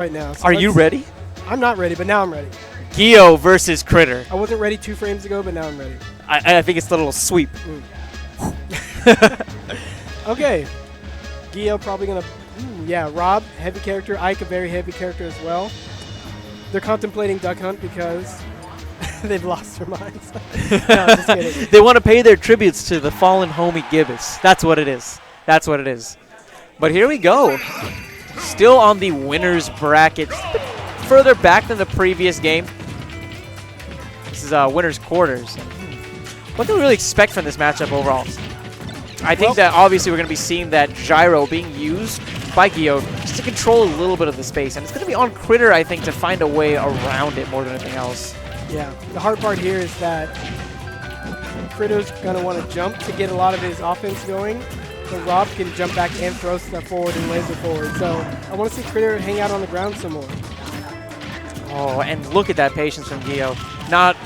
right now. So Are you ready? I'm not ready, but now I'm ready. Gio versus Critter. I wasn't ready 2 frames ago, but now I'm ready. I think it's the little sweep. Okay. Gio probably going to... Yeah, R.O.B, heavy character. Ike, a very heavy character as well. They're contemplating Duck Hunt because they've lost their minds. No, just kidding. They want to pay their tributes to the fallen homie Gibbous. That's what it is. That's what it is. But here we go. Still on the winner's bracket. Further back than the previous game. This is winner's quarters. What do we really expect from this matchup overall? I think that obviously we're going to be seeing that gyro being used by Gio just to control a little bit of the space. And it's going to be on Critter, I think, to find a way around it more than anything else. Yeah. The hard part here is that Critter's going to want to jump to get a lot of his offense going. So R.O.B can jump back and throw stuff forward and laser forward. So I want to see Critter hang out on the ground some more. Oh, and look at that patience from Gio. Not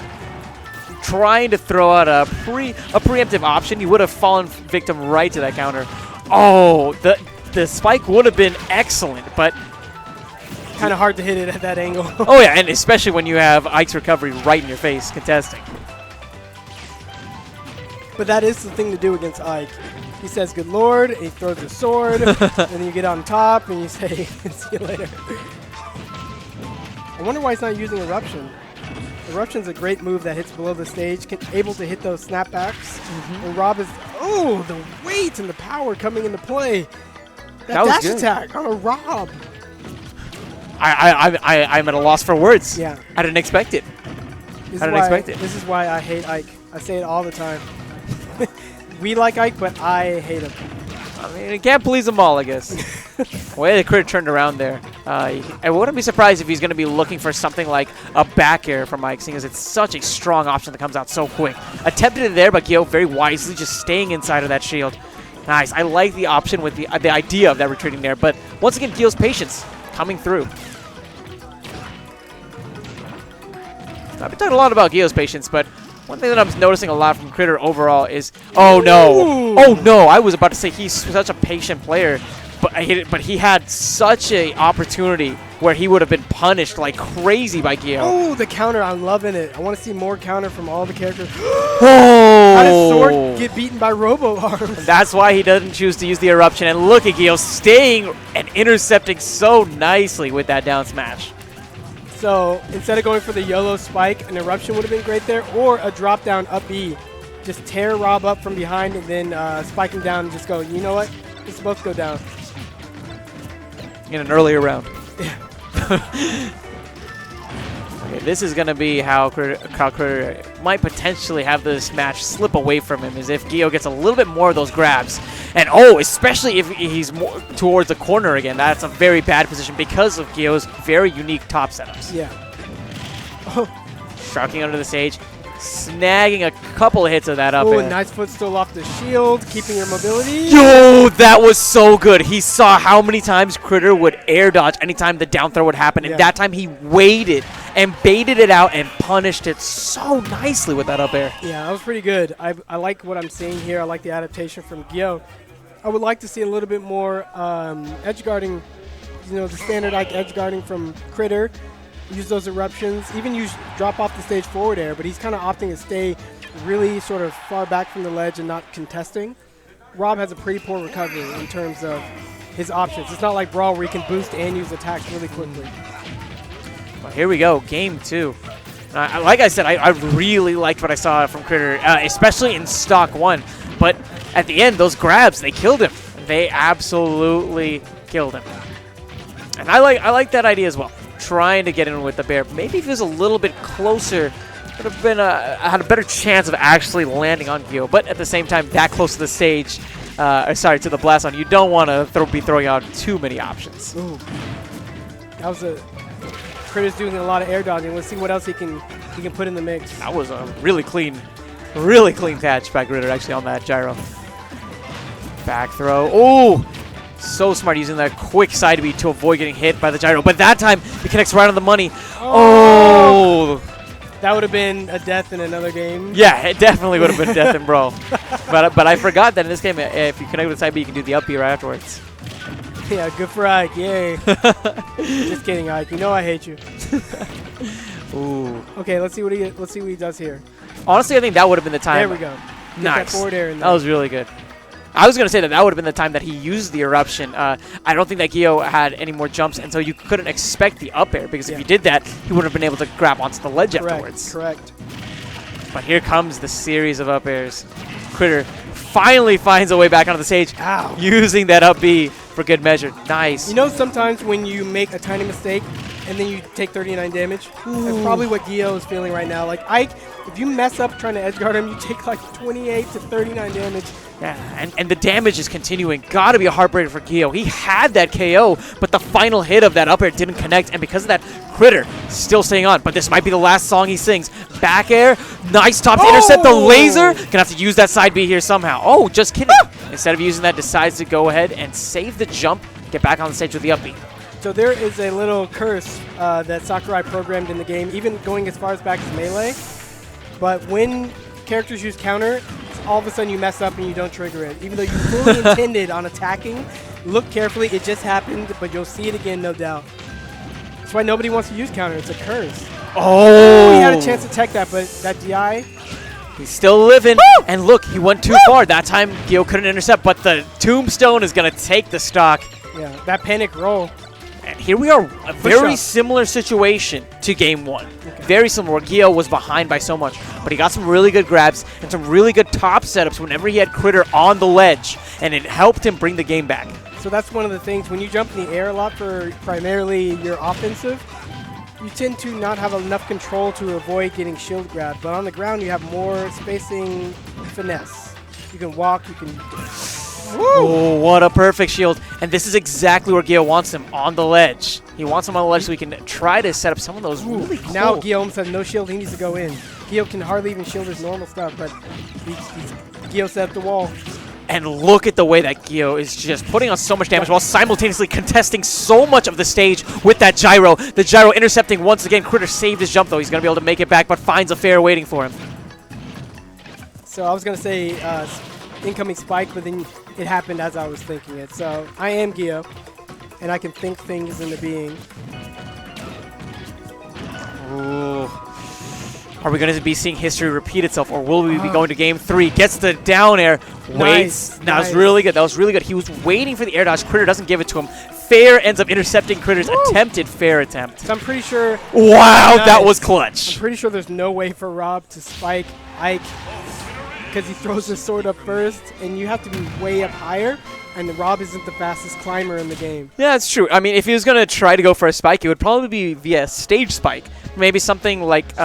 trying to throw out a preemptive option. He would have fallen victim right to that counter. Oh, the spike would have been excellent, but kind of hard to hit it at that angle. Oh yeah, and especially when you have Ike's recovery right in your face contesting. But that is the thing to do against Ike. He says, good lord, and he throws a sword, and then you get on top, and you say, see you later. I wonder why he's not using Eruption. Eruption's a great move that hits below the stage, able to hit those snapbacks. And R.O.B is, oh, the weight and the power coming into play. That dash attack on a R.O.B. I'm at a loss for words. Yeah. I didn't expect it. I didn't expect it. This is why I hate Ike. I say it all the time. We like Ike, but I hate him. I mean, you can't please them all, I guess. The way the Critter turned around there. I wouldn't be surprised if he's going to be looking for something like a back air from Ike, seeing as it's such a strong option that comes out so quick. Attempted it there, but Gio very wisely just staying inside of that shield. Nice. I like the option with the idea of that retreating there, but once again, Gio's patience coming through. I've been talking a lot about Gio's patience, but one thing that I'm noticing a lot from Critter overall is, oh no, oh no, I was about to say he's such a patient player, but he had such a opportunity where he would have been punished like crazy by Gio. Oh, the counter, I'm loving it. I want to see more counter from all the characters. Oh! How does Sword get beaten by Robo Arms? That's why he doesn't choose to use the Eruption, and look at Gio staying and intercepting so nicely with that down smash. So instead of going for the YOLO spike, an Eruption would have been great there, or a drop down up B. Just tear R.O.B up from behind and then spike him down and just go, you know what? Let's both go down. In an earlier round. Yeah. Okay, this is going to be how Critter might potentially have this match slip away from him, is if Gio gets a little bit more of those grabs. And oh, especially if he's more towards the corner again, that's a very bad position because of Gio's very unique top setups. Yeah. Oh. Shocking under the stage, snagging a couple of hits of that up. Oh, nice footstool off the shield, keeping your mobility. Yo, that was so good. He saw how many times Critter would air dodge anytime the down throw would happen, and that time he waited and baited it out and punished it so nicely with that up air. Yeah, that was pretty good. I like what I'm seeing here. I like the adaptation from Gio. I would like to see a little bit more edge guarding, you know, the standard Ike edge guarding from Critter. Use those eruptions, even use drop off the stage forward air, but he's kind of opting to stay really sort of far back from the ledge and not contesting. R.O.B has a pretty poor recovery in terms of his options. It's not like Brawl where he can boost and use attacks really quickly. Well, here we go, game 2. Like I said, I really liked what I saw from Critter, especially in Stock 1. But at the end, those grabs, they killed him. They absolutely killed him. And I like that idea as well. Trying to get in with the bear. Maybe if he was a little bit closer, would have been had a better chance of actually landing on Gio. But at the same time, that close to the stage, sorry, to the blast zone, you don't want to be throwing out too many options. Ooh. That was Critter's doing a lot of air dodging. Let's see what else he can put in the mix. That was a really clean catch by Critter actually on that gyro. Back throw. Oh! So smart using that quick side beat to avoid getting hit by the gyro. But that time, it connects right on the money. Oh! That would have been a death in another game. Yeah, it definitely would have been death in Brawl. But I forgot that in this game, if you connect with side B, you can do the up B right afterwards. Yeah, good for Ike. Yay. Just kidding, Ike. You know I hate you. Ooh. Okay, let's see what he does here. Honestly, I think that would have been the time. There we go. Get Nice. That forward air in there. That was really good. I was going to say that would have been the time that he used the eruption. I don't think that Gio had any more jumps, and so you couldn't expect the up air, because if you did that, he wouldn't have been able to grab onto the ledge afterwards. Correct. But here comes the series of up airs. Critter finally finds a way back onto the stage, using that up B for good measure. Nice. You know, sometimes when you make a tiny mistake and then you take 39 damage, that's probably what Gio is feeling right now. Like, Ike, if you mess up trying to edge guard him, you take like 28 to 39 damage. Yeah, and the damage is continuing. Gotta be a heartbreaker for Gio. He had that KO, but the final hit of that up air didn't connect, and because of that, Critter still staying on. But this might be the last song he sings. Back air, nice top to intercept the laser. Gonna have to use that side B here somehow. Oh, just kidding. Instead of using that, decides to go ahead and save the jump, get back on the stage with the up B. So there is a little curse that Sakurai programmed in the game, even going as far as back as Melee. But when characters use counter, all of a sudden you mess up and you don't trigger it. Even though you fully intended on attacking, look carefully, it just happened, but you'll see it again, no doubt. That's why nobody wants to use counter, it's a curse. Oh! He had a chance to tech that, but that DI... He's still living, and look, he went too far. That time, Gio couldn't intercept, but the tombstone is going to take the stock. Yeah, that panic roll. And here we are, a very similar situation to Game 1. Okay. Very similar, where Gio was behind by so much. But he got some really good grabs and some really good top setups whenever he had Critter on the ledge, and it helped him bring the game back. So that's one of the things, when you jump in the air a lot for primarily your offensive, you tend to not have enough control to avoid getting shield grabbed. But on the ground, you have more spacing finesse. You can walk, you can... Oh, what a perfect shield. And this is exactly where Gio wants him, on the ledge. He wants him on the ledge so he can try to set up some of those really cool... Now Gio almost has no shield, he needs to go in. Gio can hardly even shield his normal stuff, but Gio set up the wall. And look at the way that Gio is just putting on so much damage while simultaneously contesting so much of the stage with that gyro. The gyro intercepting once again. Critter saved his jump, though. He's going to be able to make it back, but finds a fair waiting for him. So I was going to say incoming spike, but then it happened as I was thinking it. So I am Gio, and I can think things into being. Ooh. Are we going to be seeing history repeat itself, or will we be going to Game 3? Gets the down air, waits. That was really good. That was really good. He was waiting for the air dodge. Critter doesn't give it to him. Fair ends up intercepting Critter's attempted fair attempt. So I'm pretty sure... Wow, that was clutch. I'm pretty sure there's no way for R.O.B to spike Ike because he throws his sword up first, and you have to be way up higher, and R.O.B isn't the fastest climber in the game. Yeah, that's true. I mean, if he was going to try to go for a spike, it would probably be via stage spike. Maybe something like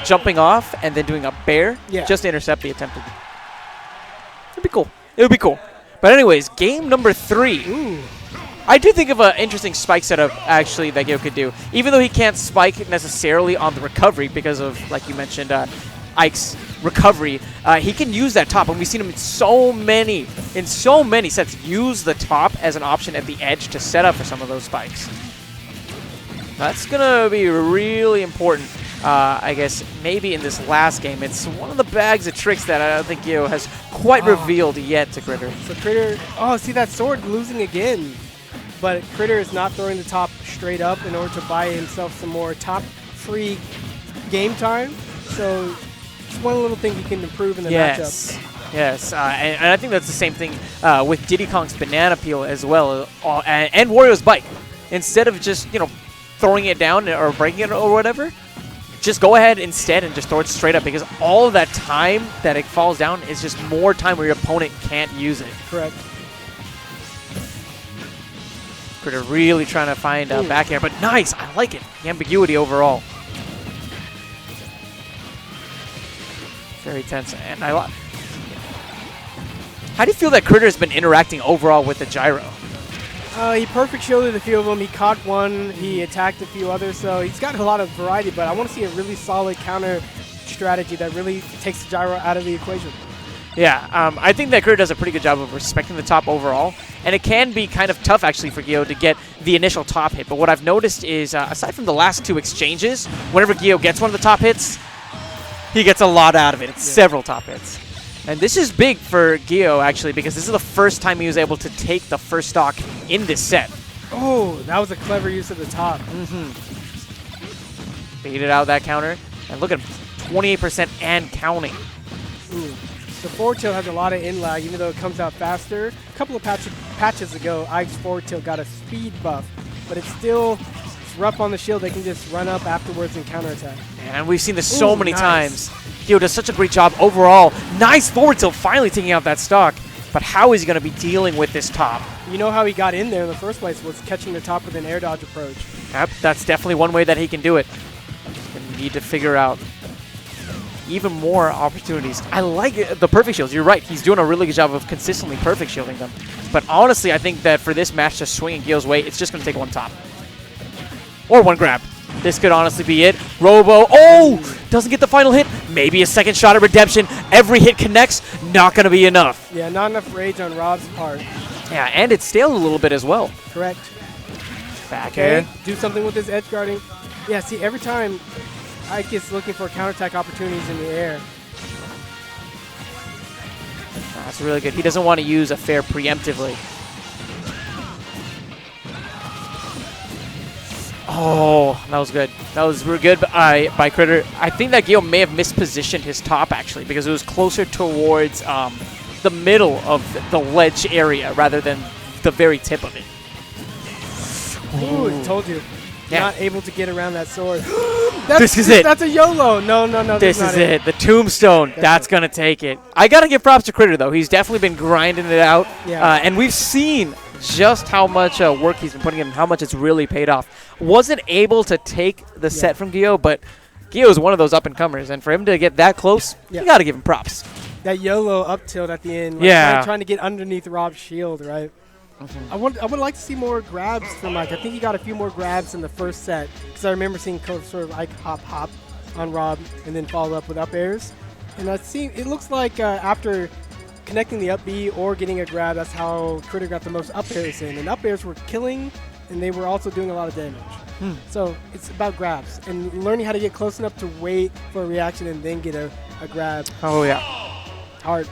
jumping off and then doing a bear just to intercept the attempted. It'd be cool. It would be cool. But anyways, game number 3. Ooh. I do think of an interesting spike setup, actually, that Gio could do. Even though he can't spike necessarily on the recovery because of, like you mentioned, Ike's recovery, he can use that top. And we've seen him in so many sets use the top as an option at the edge to set up for some of those spikes. That's going to be really important, I guess, maybe in this last game. It's one of the bags of tricks that I don't think Gio has quite revealed yet to Critter. So Critter, see that sword losing again. But Critter is not throwing the top straight up in order to buy himself some more top free game time. So it's one little thing he can improve in the matchup. Yes, and I think that's the same thing with Diddy Kong's banana peel as well, and Wario's bike. Instead of just, throwing it down or breaking it or whatever, just go ahead instead and just throw it straight up, because all of that time that it falls down is just more time where your opponent can't use it. Correct. Critter really trying to find back air, but nice. I like it. The ambiguity overall. Very tense. And how do you feel that Critter has been interacting overall with the gyro? He perfect shielded a few of them. He caught one. He attacked a few others. So he's got a lot of variety, but I want to see a really solid counter strategy that really takes the gyro out of the equation. Yeah, I think that Critter does a pretty good job of respecting the top overall, and it can be kind of tough, actually, for Gio to get the initial top hit. But what I've noticed is, aside from the last 2 exchanges, whenever Gio gets one of the top hits, he gets a lot out of it. It's several top hits. And this is big for Gio, actually, because this is the first time he was able to take the first stock in this set. Oh, that was a clever use of the top. Baited out that counter. And look at him, 28% and counting. Ooh. The forward tilt has a lot of in lag, even though it comes out faster. A couple of patches ago, Ike's forward tilt got a speed buff, but it's still rough on the shield. They can just run up afterwards and counterattack. And we've seen this so many nice. times. Gio does such a great job overall. Nice forward tilt, finally taking out that stock. But how is he going to be dealing with this top? You know how he got in there in the first place was catching the top with an air dodge approach. Yep, that's definitely one way that he can do it. We need to figure out even more opportunities. I like the perfect shields. You're right. He's doing a really good job of consistently perfect shielding them. But honestly, I think that for this match to swing in Gio's way, it's just going to take one top. Or one grab. This could honestly be it. Robo. Oh! Doesn't get the final hit. Maybe a second shot at redemption. Every hit connects. Not going to be enough. Yeah, not enough rage on Rob's part. Yeah, and it's stale a little bit as well. Correct. Back air. Do something with his edge guarding. Yeah, see, every time Ike is looking for counterattack opportunities in the air. That's really good. He doesn't want to use a fair preemptively. Oh, that was good. That was really good by Critter. I think that Gio may have mispositioned his top, actually, because it was closer towards the middle of the ledge area rather than the very tip of it. Ooh, told you. Yeah. Not able to get around that sword. This is it. That's a YOLO. No. This is it. The tombstone. That's going to take it. I got to give props to Critter, though. He's definitely been grinding it out. Yeah. And we've seen just how much work he's been putting in and how much it's really paid off. Wasn't able to take the set from Gio, but Gio is one of those up-and-comers. And for him to get that close, you got to give him props. That YOLO up tilt at the end. Like Trying to get underneath Rob's shield, right? I would like to see more grabs from Ike. I think he got a few more grabs in the first set because I remember seeing sort of Ike hop on Rob and then follow up with up airs. And it looks like after connecting the up B or getting a grab, that's how Critter got the most up airs in. And up airs were killing, and they were also doing a lot of damage. So it's about grabs and learning how to get close enough to wait for a reaction and then get a grab. Oh, yeah. Hard.